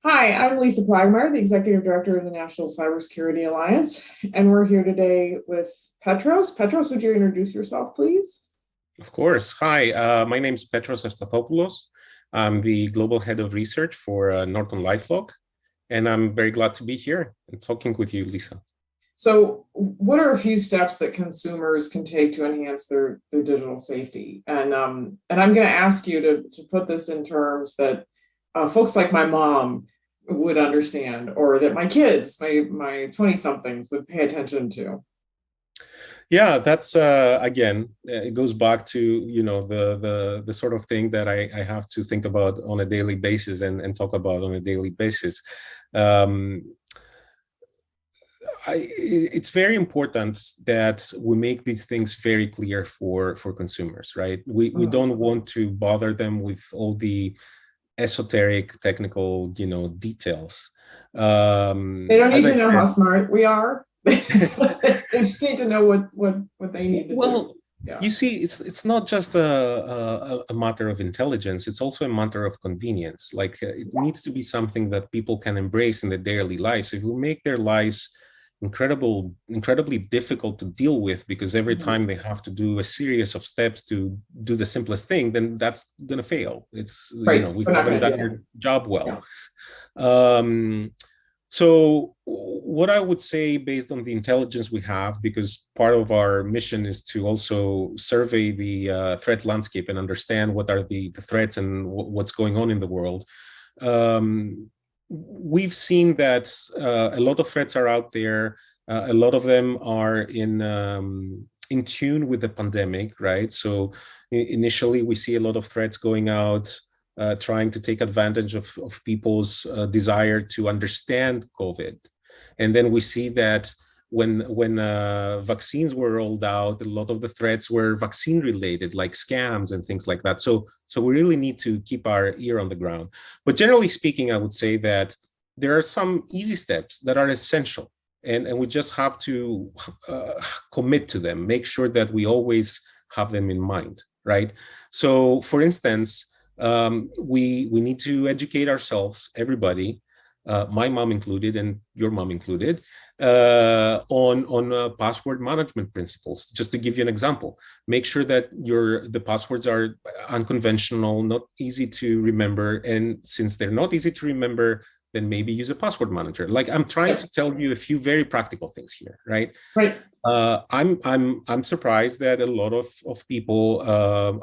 Hi, I'm Lisa Plaggemier, the Executive Director of the National Cybersecurity Alliance, and we're here today with Petros. Petros, would you introduce yourself, please? Of course. Hi, my name is Petros Efstathopoulos. I'm the Global Head of Research for NortonLifeLock, and I'm very glad to be here and talking with you, Lisa. So, what are a few steps that consumers can take to enhance their digital safety? And I'm going to ask you to put this in terms that folks like my mom would understand, or that my kids, my 20-somethings would pay attention to. Yeah, that's again, it goes back to the sort of thing that I have to think about on a daily basis and talk about on a daily basis. It's very important that we make these things very clear for consumers, right? We don't want to bother them with all the esoteric technical details. They don't need to know how smart we are. They just need to know what they need to do. Yeah. You see, it's not just a matter of intelligence, it's also a matter of convenience. Like it needs to be something that people can embrace in their daily lives. If we make their lives incredibly difficult to deal with, because every time they have to do a series of steps to do the simplest thing, then that's going to fail. It's right. We haven't done our job well. Yeah. So what I would say, based on the intelligence we have, because part of our mission is to also survey the threat landscape and understand what are the threats and what's going on in the world. We've seen that a lot of threats are out there. A lot of them are in tune with the pandemic, right? So initially, we see a lot of threats going out, trying to take advantage of people's desire to understand COVID. And then we see that when vaccines were rolled out, a lot of the threats were vaccine related, like scams and things like that. So we really need to keep our ear on the ground. But generally speaking, I would say that there are some easy steps that are essential, and we just have to commit to them, make sure that we always have them in mind, right? So for instance, we need to educate ourselves, everybody, my mom included and your mom included, on password management principles. Just to give you an example, make sure that the passwords are unconventional, not easy to remember, and since they're not easy to remember, then maybe use a password manager. Like, I'm trying to tell you a few very practical things here, right? Right. I'm surprised that a lot of people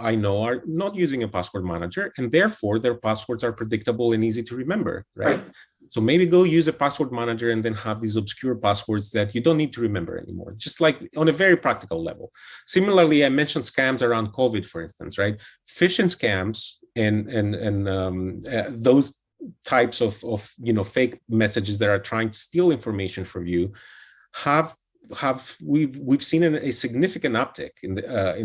I know are not using a password manager, and therefore their passwords are predictable and easy to remember, right? So maybe go use a password manager and then have these obscure passwords that you don't need to remember anymore, just like on a very practical level. Similarly, I mentioned scams around COVID, for instance, right? Phishing scams and those types of fake messages that are trying to steal information from you we've seen a significant uptick in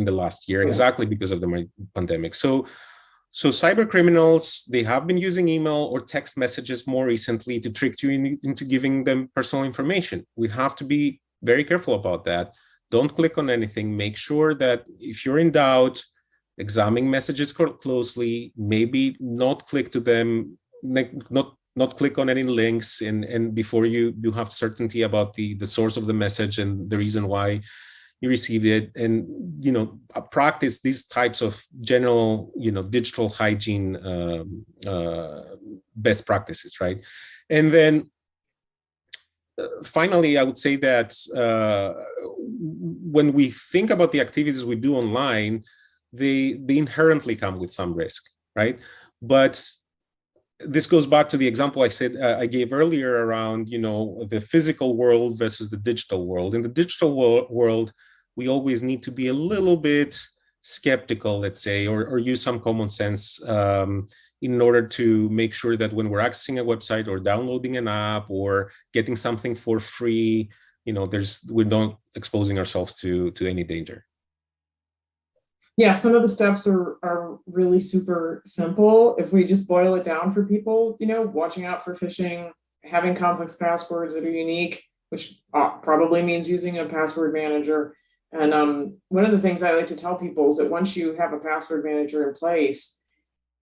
the last year, exactly because of the pandemic. So cyber criminals, they have been using email or text messages more recently to trick you into giving them personal information. We have to be very careful about that. Don't click on anything. Make sure that if you're in doubt, examine messages closely, maybe not click to them, not click on any links, and before you have certainty about the source of the message and the reason why you received it, and practice these types of general digital hygiene best practices, right? And then finally, I would say that when we think about the activities we do online, they inherently come with some risk, right? But this goes back to the example I gave earlier around, the physical world versus the digital world. In the digital world, we always need to be a little bit skeptical, let's say, or use some common sense in order to make sure that when we're accessing a website or downloading an app or getting something for free, we're not exposing ourselves to any danger. Yeah, some of the steps are really super simple. If we just boil it down for people, watching out for phishing, having complex passwords that are unique, which probably means using a password manager. And one of the things I like to tell people is that once you have a password manager in place,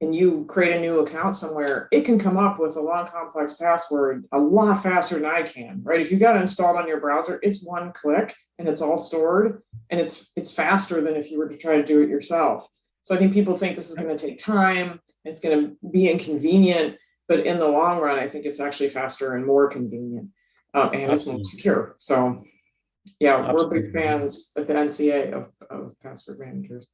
and you create a new account somewhere, it can come up with a long, complex password a lot faster than I can, right? If you got it installed on your browser, it's one click and it's all stored, and it's faster than if you were to try to do it yourself. So I think people think this is going to take time, it's going to be inconvenient, but in the long run, I think it's actually faster and more convenient, and it's more secure. So yeah, we're big Absolutely. fans at the NCA of password managers.